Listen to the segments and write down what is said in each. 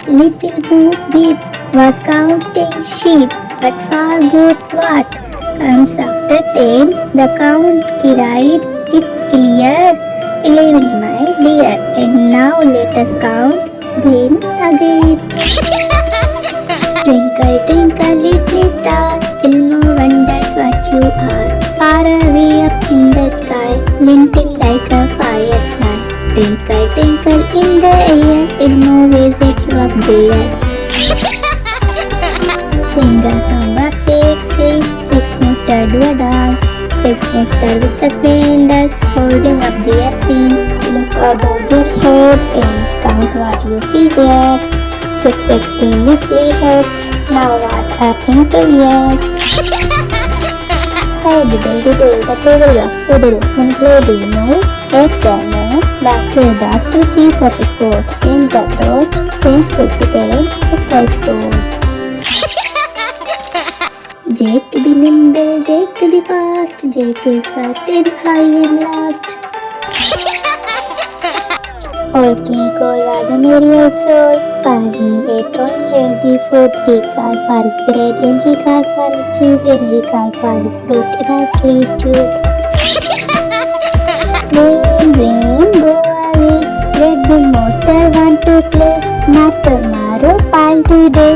Little Boo Beep was counting sheep, but forgot what comes after 10. The count cried, "It's clear, 11, my dear, and now let us count them again." Twinkle, twinkle, little star, Elmo wonders what you are. Far away up in the sky, glinting like a firefly. Twinkle, twinkle in the air, Elmo visit you up there. Sing a song of six monsters do a dance. 6 monsters with suspenders holding up their pin. Look above their heads and count what you see there. 6 extremely heads, now what a thing to wear. Hey diddle diddle, the table blocks fiddle, when Clay moves, head drummer, back play dogs to see such a sport. In the approach, Prince hesitated with the sport. Jake be nimble, Jake be fast, Jake is fast and I am last. Old King Cole was a merry old soul, for he ate only healthy food. He called for his bread and he called for his cheese and he called for his fruit and nicely stewed. Rain, rain, go away, let the monster want to play, not tomorrow, pile today.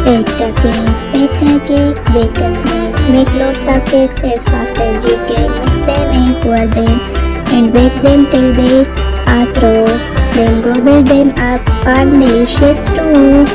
Bake a cake, bake a smell, make lots of cakes as fast as you can, mix them and pour them, and bake them till they are through. Then gobble them up, are delicious too.